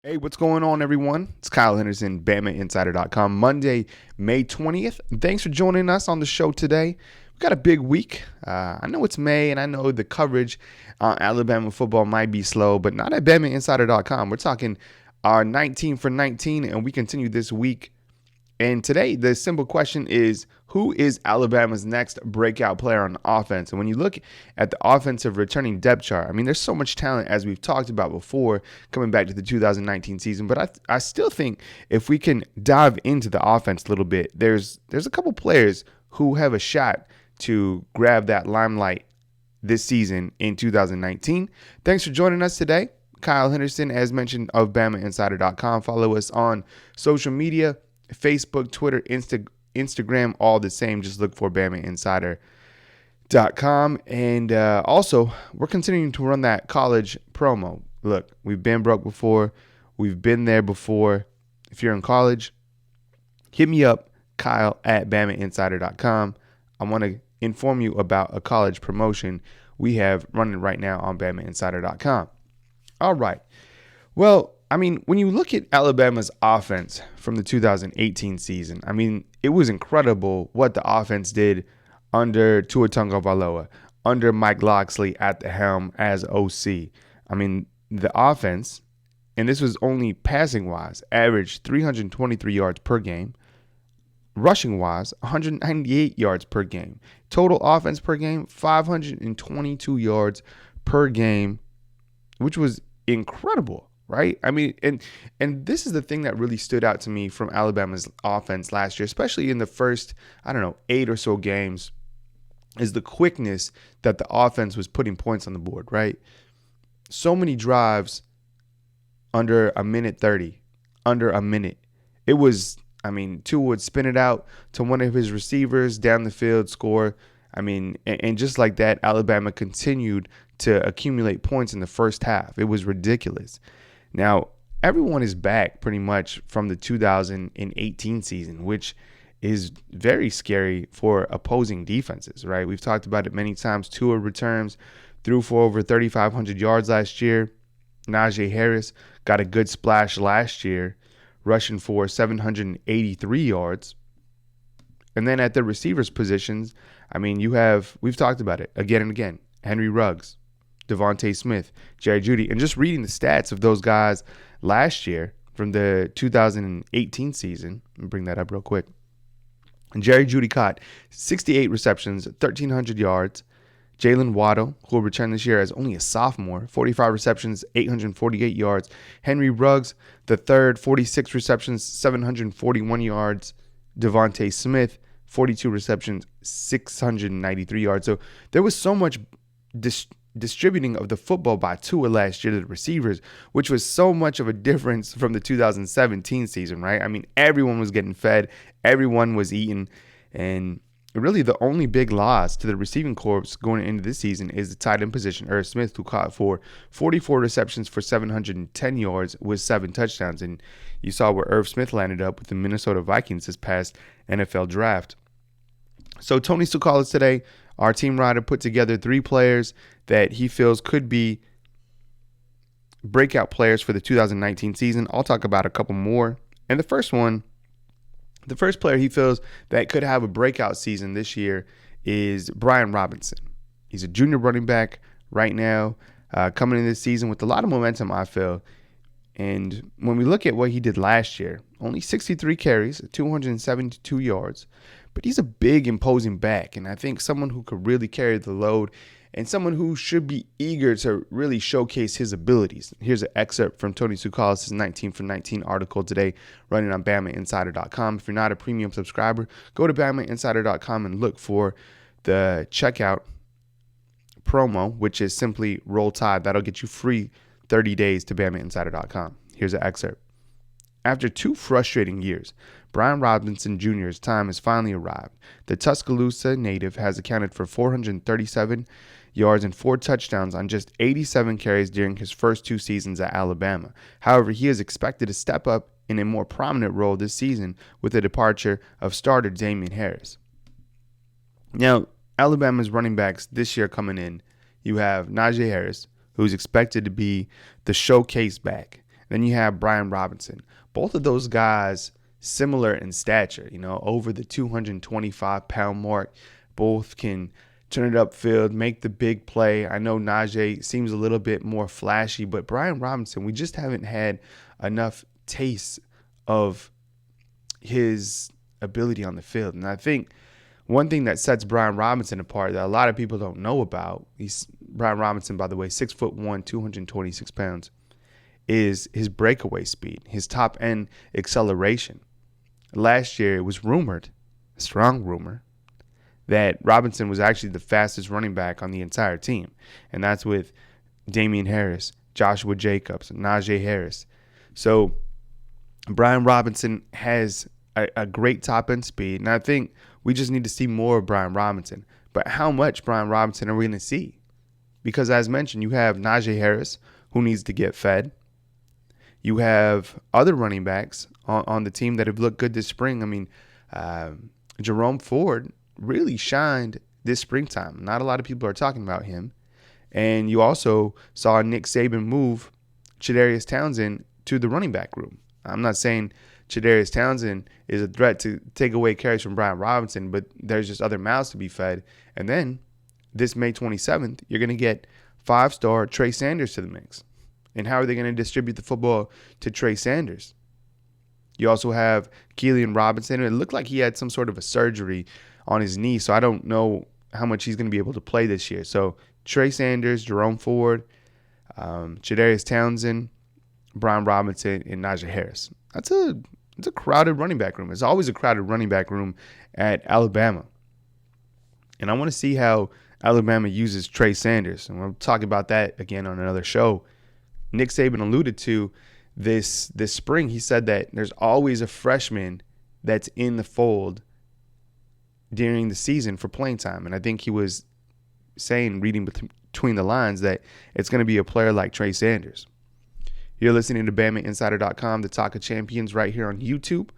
Hey, what's going on, everyone? It's Kyle Henderson, BamaInsider.com, Monday, May 20th. Thanks for joining us on the show today. We've got a big week. I know it's May, and I know the coverage on Alabama football might be slow, but not at BamaInsider.com. We're talking our 19 for 19, and we continue this week. And today, the simple question is, who is Alabama's next breakout player on offense? And when you look at the offensive returning depth chart, I mean, there's so much talent, as we've talked about before, coming back to the 2019 season. But I still think if we can dive into the offense a little bit, there's a couple players who have a shot to grab that limelight this season in 2019. Thanks for joining us today. Kyle Henderson, as mentioned, of BamaInsider.com. Follow us on social media. Facebook, Twitter, Instagram, all the same. Just look for BamaInsider.com. And also, we're continuing to run that college promo. Look, we've been broke before. We've been there before. If you're in college, hit me up, Kyle at BamaInsider.com. I want to inform you about a college promotion we have running right now on BamaInsider.com. All right. Well, I mean, when you look at Alabama's offense from the 2018 season, I mean, it was incredible what the offense did under Tua Tagovailoa, under Mike Locksley at the helm as OC. I mean, the offense, and this was only passing-wise, averaged 323 yards per game. Rushing-wise, 198 yards per game. Total offense per game, 522 yards per game, which was incredible. Right? I mean, and this is the thing that really stood out to me from Alabama's offense last year, especially in the first, 8 or so games, is the quickness that the offense was putting points on the board, right? So many drives under a minute 30, under a minute. It was, Tua would spin it out to one of his receivers down the field, score. And just like that, Alabama continued to accumulate points in the first half. It was ridiculous. Now, everyone is back pretty much from the 2018 season, which is very scary for opposing defenses, right? We've talked about it many times. Tua returns, threw for over 3,500 yards last year. Nagi Harris got a good splash last year, rushing for 783 yards. And then at the receivers positions, we've talked about it again and again. Henry Ruggs, Devontae Smith, Jerry Jeudy, and just reading the stats of those guys last year from the 2018 season. Let me bring that up real quick. And Jerry Jeudy caught 68 receptions, 1,300 yards. Jalen Waddle, who will return this year as only a sophomore, 45 receptions, 848 yards. Henry Ruggs, the third, 46 receptions, 741 yards. Devontae Smith, 42 receptions, 693 yards. So there was so much distributing of the football by Tua last year to the receivers, which was so much of a difference from the 2017 season, right? I mean, everyone was getting fed, everyone was eating, and really the only big loss to the receiving corps going into this season is the tight end position. Irv Smith, who caught for 44 receptions for 710 yards with 7 touchdowns, and you saw where Irv Smith landed up with the Minnesota Vikings this past NFL draft. So Tony Tuscaloosa today, our team writer, put together 3 players that he feels could be breakout players for the 2019 season. I'll talk about a couple more. And the first player he feels that could have a breakout season this year is Brian Robinson. He's a junior running back right now, coming in this season with a lot of momentum, I feel. And when we look at what he did last year, only 63 carries, 272 yards. But he's a big, imposing back, and I think someone who could really carry the load and someone who should be eager to really showcase his abilities. Here's an excerpt from Tony Tuscaloosa's 19 for 19 article today running on BamaInsider.com. If you're not a premium subscriber, go to BamaInsider.com and look for the checkout promo, which is simply Roll Tide. That'll get you free 30 days to BamaInsider.com. Here's an excerpt. After 2 frustrating years, Brian Robinson Jr.'s time has finally arrived. The Tuscaloosa native has accounted for 437 yards and 4 touchdowns on just 87 carries during his first 2 seasons at Alabama. However, he is expected to step up in a more prominent role this season with the departure of starter Nagi Harris. Now, Alabama's running backs this year coming in, you have Nagi Harris, who's expected to be the showcase back. Then you have Brian Robinson. Both of those guys similar in stature, over the 225-pound mark. Both can turn it upfield, make the big play. I know Najee seems a little bit more flashy, but Brian Robinson, we just haven't had enough taste of his ability on the field. And I think one thing that sets Brian Robinson apart that a lot of people don't know about, Brian Robinson, by the way, 6'1", 226 pounds, is his breakaway speed, his top end acceleration. Last year, it was rumored, a strong rumor, that Robinson was actually the fastest running back on the entire team. And that's with Damian Harris, Joshua Jacobs, and Nagi Harris. So Brian Robinson has a great top end speed. And I think we just need to see more of Brian Robinson. But how much Brian Robinson are we going to see? Because as mentioned, you have Nagi Harris, who needs to get fed. You have other running backs on the team that have looked good this spring. I mean, Jerome Ford really shined this springtime. Not a lot of people are talking about him. And you also saw Nick Saban move Chadarius Townsend to the running back room. I'm not saying Chadarius Townsend is a threat to take away carries from Brian Robinson, but there's just other mouths to be fed. And then this May 27th, you're going to get 5-star Trey Sanders to the mix. And how are they going to distribute the football to Trey Sanders? You also have Keelan Robinson. It looked like he had some sort of a surgery on his knee, so I don't know how much he's going to be able to play this year. So Trey Sanders, Jerome Ford, Chadarius Townsend, Brian Robinson, and Nagi Harris. It's a crowded running back room. There's always a crowded running back room at Alabama. And I want to see how Alabama uses Trey Sanders. And we'll talk about that again on another show. Nick Saban alluded to this spring. He said that there's always a freshman that's in the fold during the season for playing time. And I think he was saying, reading between the lines, that it's going to be a player like Trey Sanders. You're listening to BamaInsider.com, the Talk of Champions, right here on YouTube.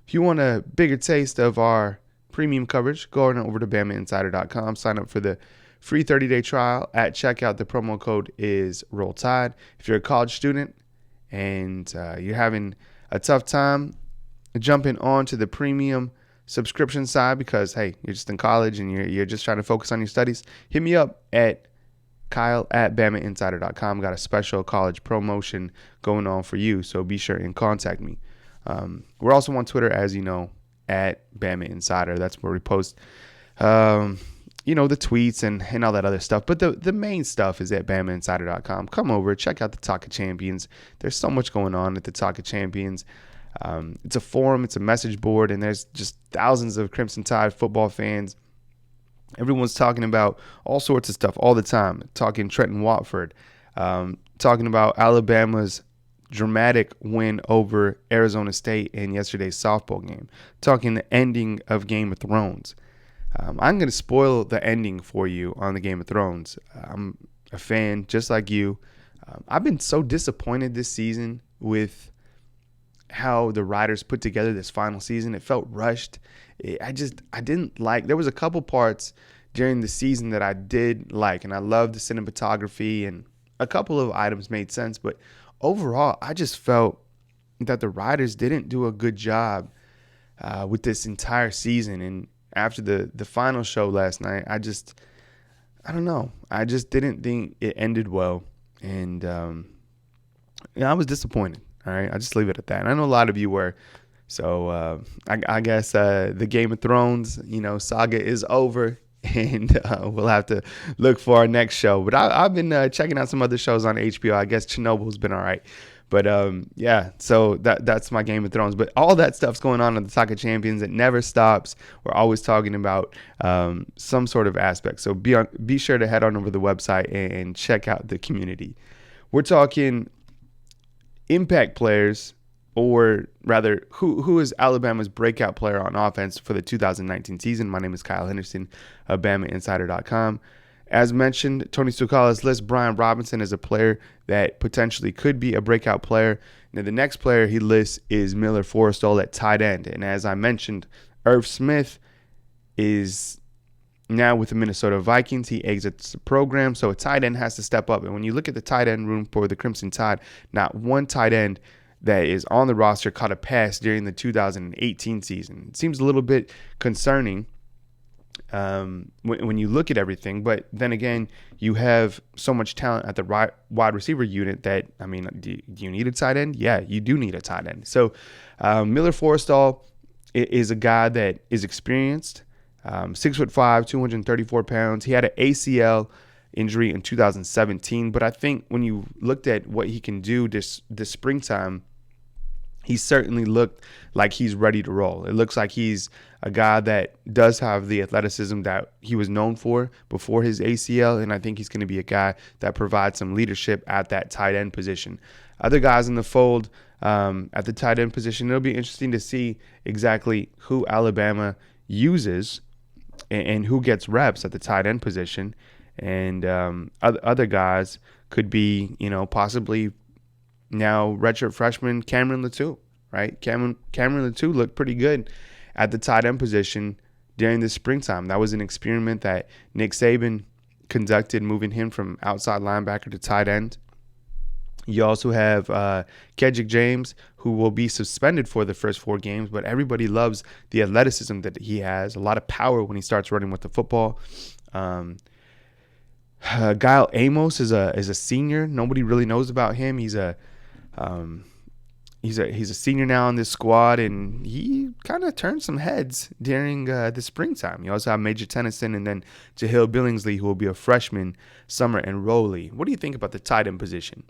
If you want a bigger taste of our premium coverage, go on over to BamaInsider.com. Sign up for the free 30-day trial at checkout. The promo code is Roll Tide. If you're a college student and you're having a tough time jumping on to the premium subscription side because, hey, you're just in college and you're just trying to focus on your studies, hit me up at Kyle@BamaInsider.com. Got a special college promotion going on for you, so be sure and contact me. We're also on Twitter, as you know, at Bama Insider. That's where we post the tweets and all that other stuff. But the main stuff is at BamaInsider.com. Come over, check out the Talk of Champions. There's so much going on at the Talk of Champions. It's a forum, it's a message board, and there's just thousands of Crimson Tide football fans. Everyone's talking about all sorts of stuff all the time. Talking Trenton Watford, talking about Alabama's dramatic win over Arizona State in yesterday's softball game. Talking the ending of Game of Thrones. I'm going to spoil the ending for you on the Game of Thrones. I'm a fan just like you. I've been so disappointed this season with how the writers put together this final season. It felt rushed. I didn't like. There was a couple parts during the season that I did like, and I loved the cinematography, and a couple of items made sense. But overall, I just felt that the writers didn't do a good job with this entire season. And after the final show last night, I don't know. I just didn't think it ended well, and I was disappointed. All right, I'll just leave it at that. And I know a lot of you were. So I guess the Game of Thrones, saga is over, and we'll have to look for our next show. But I've been checking out some other shows on HBO. I guess Chernobyl's been all right. But yeah, so that's my Game of Thrones. But all that stuff's going on the Talk of Champions. It never stops. We're always talking about some sort of aspect. So be sure to head on over to the website and check out the community. We're talking impact players, or rather, who is Alabama's breakout player on offense for the 2019 season. My name is Kyle Henderson of BamaInsider.com. As mentioned, Tony Stucala's lists Brian Robinson as a player that potentially could be a breakout player. Now, the next player he lists is Miller Forristall at tight end. And as I mentioned, Irv Smith is Now with the Minnesota Vikings, he exits the program, so a tight end has to step up. And when you look at the tight end room for the Crimson Tide, not one tight end that is on the roster caught a pass during the 2018 season. It seems a little bit concerning when you look at everything. But then again, you have so much talent at the wide receiver unit that, I mean, do you need a tight end? Yeah, you do need a tight end. So Miller Forrestall is a guy that is experienced, 6'5", 234 pounds. He had an ACL injury in 2017, but I think when you looked at what he can do this springtime, he certainly looked like he's ready to roll. It looks like he's a guy that does have the athleticism that he was known for before his ACL, and I think he's going to be a guy that provides some leadership at that tight end position. Other guys in the fold at the tight end position, it'll be interesting to see exactly who Alabama uses and who gets reps at the tight end position. And other guys could be, possibly now redshirt freshman Cameron Latou, right? Cameron Latou looked pretty good at the tight end position during the springtime. That was an experiment that Nick Saban conducted, moving him from outside linebacker to tight end. You also have Kedrick James, who will be suspended for the first 4 games, but everybody loves the athleticism that he has, a lot of power when he starts running with the football. Guile Amos is a senior. Nobody really knows about him. He's a senior now on this squad, and he kind of turned some heads during the springtime. You also have Major Tennyson and then Jahlil Billingsley, who will be a freshman summer enrollee. What do you think about the tight end position?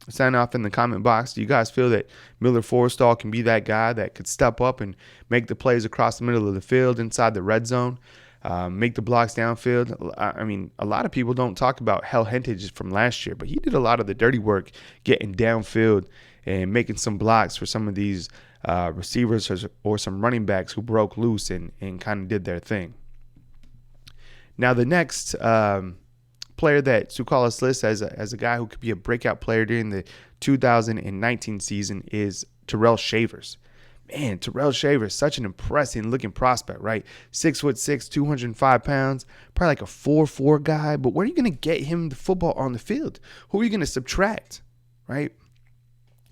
Sign off in the comment box. Do you guys feel that Miller Forrestall can be that guy that could step up and make the plays across the middle of the field inside the red zone? Make the blocks downfield. I mean, a lot of people don't talk about Hell Hentage from last year, but he did a lot of the dirty work getting downfield and making some blocks for some of these receivers or some running backs who broke loose and kind of did their thing. Now, the next player that Tsoukalos lists as a guy who could be a breakout player during the 2019 season is Terrell Shavers. Man, Terrell Shavers, such an impressive looking prospect, right? 6'6", 205 pounds, probably like a 4'4" guy. But where are you going to get him the football on the field? Who are you going to subtract, right?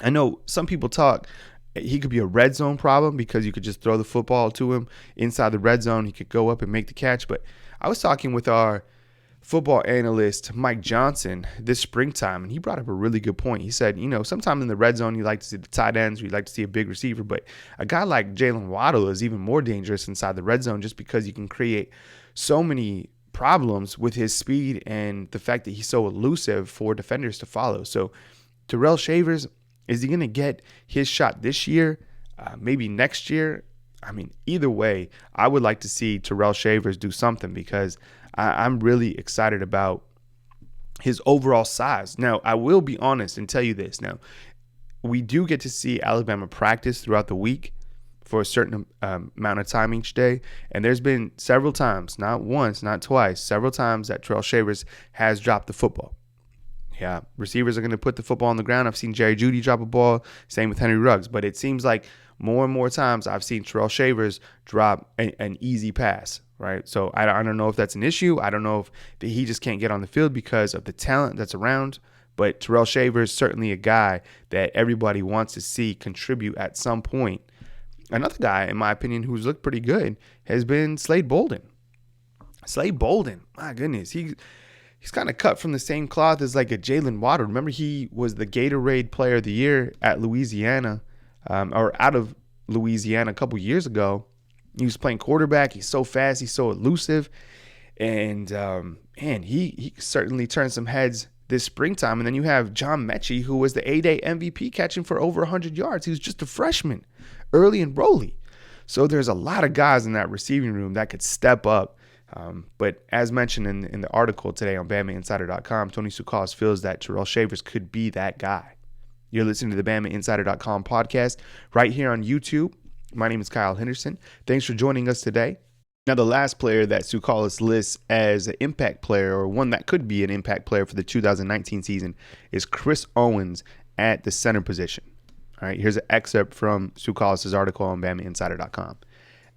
I know some people talk he could be a red zone problem because you could just throw the football to him inside the red zone. He could go up and make the catch. But I was talking with our football analyst Mike Johnson this springtime, and he brought up a really good point. He said, sometimes in the red zone you like to see the tight ends, or you like to see a big receiver, but a guy like Jalen Waddle is even more dangerous inside the red zone just because you can create so many problems with his speed and the fact that he's so elusive for defenders to follow. So Terrell Shavers, is he going to get his shot this year? Maybe next year? I mean, either way, I would like to see Terrell Shavers do something because I'm really excited about his overall size. Now, I will be honest and tell you this. Now, we do get to see Alabama practice throughout the week for a certain amount of time each day. And there's been several times, not once, not twice, several times that Terrell Shavers has dropped the football. Yeah, receivers are going to put the football on the ground. I've seen Jerry Jeudy drop a ball. Same with Henry Ruggs. But it seems like more and more times I've seen Terrell Shavers drop an easy pass, right? So I don't know if that's an issue. I don't know if he just can't get on the field because of the talent that's around. But Terrell Shavers is certainly a guy that everybody wants to see contribute at some point. Another guy, in my opinion, who's looked pretty good has been Slade Bolden. Slade Bolden, my goodness, he's kind of cut from the same cloth as like a Jalen Waddle. Remember, he was the Gatorade Player of the Year at Louisiana, or out of Louisiana a couple years ago. He was playing quarterback. He's so fast. He's so elusive. And, he certainly turned some heads this springtime. And then you have John Mechie, who was the A-Day MVP, catching for over 100 yards. He was just a freshman, early enrollee. So there's a lot of guys in that receiving room that could step up. But as mentioned in the article today on BamaInsider.com, Tony Tsoukalos feels that Terrell Shavers could be that guy. You're listening to the BamaInsider.com podcast right here on YouTube. My name is Kyle Henderson. Thanks for joining us today. Now, the last player that Tsoukalos lists as an impact player, or one that could be an impact player for the 2019 season, is Chris Owens at the center position. All right, here's an excerpt from Tsoukalos' article on BamaInsider.com.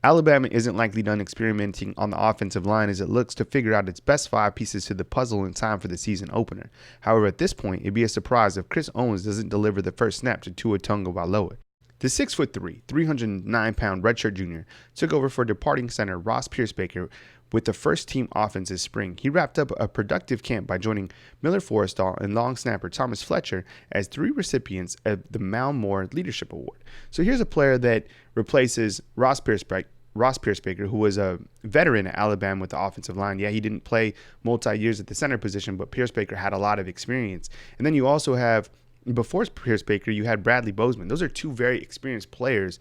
Alabama isn't likely done experimenting on the offensive line as it looks to figure out its best 5 pieces to the puzzle in time for the season opener. However, at this point, it'd be a surprise if Chris Owens doesn't deliver the first snap to Tua Tagovailoa. The 6'3", 309-pound redshirt junior took over for departing center Ross Piercebaker with the first-team offense this spring. He wrapped up a productive camp by joining Miller Forrestall and long snapper Thomas Fletcher as 3 recipients of the Mal Moore Leadership Award. So here's a player that replaces Ross Piercebaker, who was a veteran at Alabama with the offensive line. Yeah, he didn't play multi-years at the center position, but Piercebaker had a lot of experience. And then you also have, before Piercebaker, you had Bradley Bozeman. Those are 2 very experienced players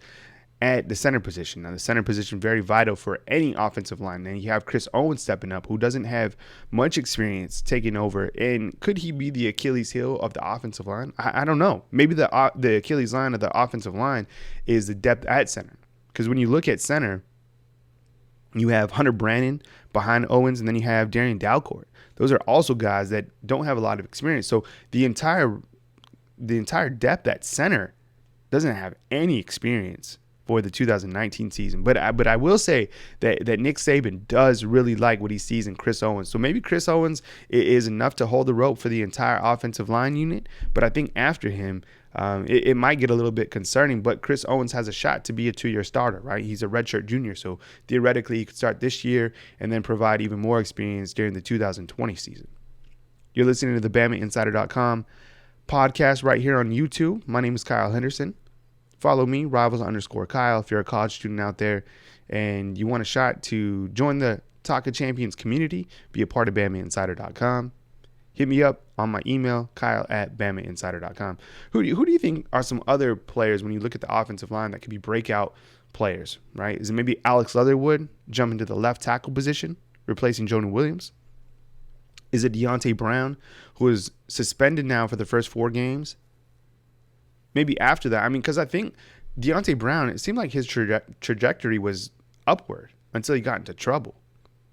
at the center position. Now, the center position very vital for any offensive line. And you have Chris Owens stepping up, who doesn't have much experience taking over. And could he be the Achilles heel of the offensive line? I don't know. Maybe the Achilles line of the offensive line is the depth at center. Because when you look at center, you have Hunter Brannon behind Owens, and then you have Darian Dalcourt. Those are also guys that don't have a lot of experience. So the entire depth at center doesn't have any experience for the 2019 season. But I will say that Nick Saban does really like what he sees in Chris Owens. So maybe Chris Owens is enough to hold the rope for the entire offensive line unit. But I think after him, it might get a little bit concerning. But Chris Owens has a shot to be a 2-year starter, right? He's a redshirt junior. So theoretically, he could start this year and then provide even more experience during the 2020 season. You're listening to the BamaInsider.com podcast right here on YouTube. My name is Kyle Henderson. Follow me, Rivals_Kyle, if you're a college student out there and you want a shot to join the Talk of Champions community, be a part of BamaInsider.com. Hit me up on my email, Kyle@BamaInsider.com. Who do you think are some other players when you look at the offensive line that could be breakout players, right? Is it maybe Alex Leatherwood jumping to the left tackle position, replacing Jonah Williams? Is it Deonte Brown, who is suspended now for the first 4 games? Maybe after that. I mean, because I think Deonte Brown, it seemed like his trajectory was upward until he got into trouble,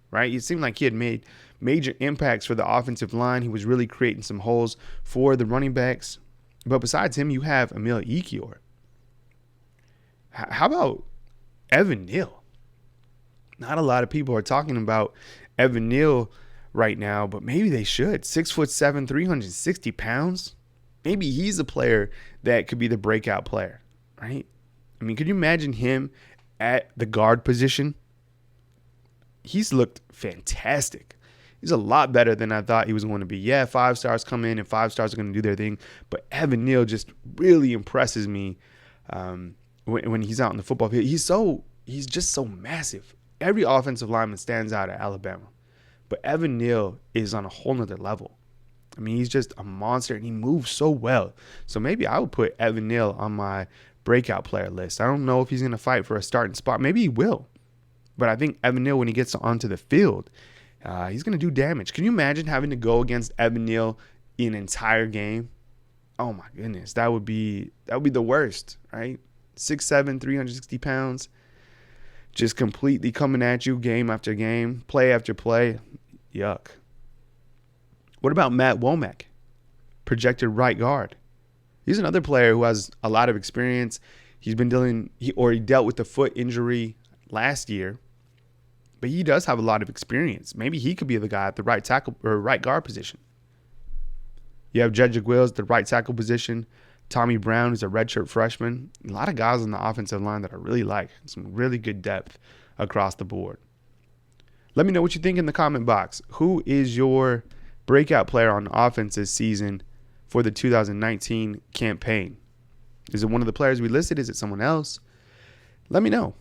right? It seemed like he had made major impacts for the offensive line. He was really creating some holes for the running backs. But besides him, you have Emil Ekiyor. How about Evan Neill? Not a lot of people are talking about Evan Neill right now, but maybe they should. 6'7", 360 pounds. Maybe he's a player that could be the breakout player, right? I mean, could you imagine him at the guard position? He's looked fantastic. He's a lot better than I thought he was going to be. Yeah, 5 stars come in and 5 stars are going to do their thing. But Evan Neill just really impresses me when he's out in the football field. He's just so massive. Every offensive lineman stands out at Alabama. But Evan Neill is on a whole nother level. I mean, he's just a monster, and he moves so well. So maybe I would put Evan Neill on my breakout player list. I don't know if he's going to fight for a starting spot. Maybe he will. But I think Evan Neill, when he gets onto the field, he's going to do damage. Can you imagine having to go against Evan Neill in an entire game? Oh, my goodness. That would be the worst, right? 6'7", 360 pounds, just completely coming at you game after game, play after play. Yuck. What about Matt Womack, projected right guard? He's another player who has a lot of experience. He dealt with the foot injury last year, but he does have a lot of experience. Maybe he could be the guy at the right tackle or right guard position. You have Jedrick Wills, the right tackle position. Tommy Brown, who's a redshirt freshman. A lot of guys on the offensive line that I really like. Some really good depth across the board. Let me know what you think in the comment box. Who is your breakout player on offense this season for the 2019 campaign? Is it one of the players we listed? Is it someone else? Let me know.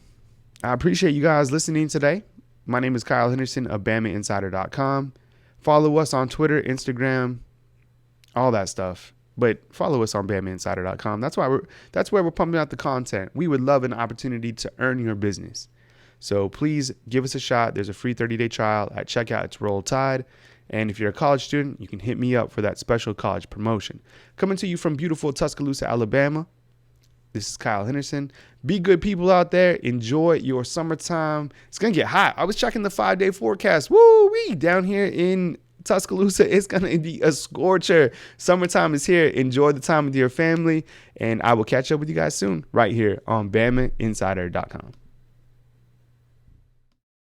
I appreciate you guys listening today. My name is Kyle Henderson of BamaInsider.com. Follow us on Twitter, Instagram, all that stuff. But follow us on BamaInsider.com. That's where we're pumping out the content. We would love an opportunity to earn your business. So please give us a shot. There's a free 30-day trial at checkout. It's Roll Tide. And if you're a college student, you can hit me up for that special college promotion. Coming to you from beautiful Tuscaloosa, Alabama. This is Kyle Henderson. Be good people out there. Enjoy your summertime. It's going to get hot. I was checking the 5-day forecast. Woo-wee! Down here in Tuscaloosa, it's going to be a scorcher. Summertime is here. Enjoy the time with your family. And I will catch up with you guys soon right here on BamaInsider.com.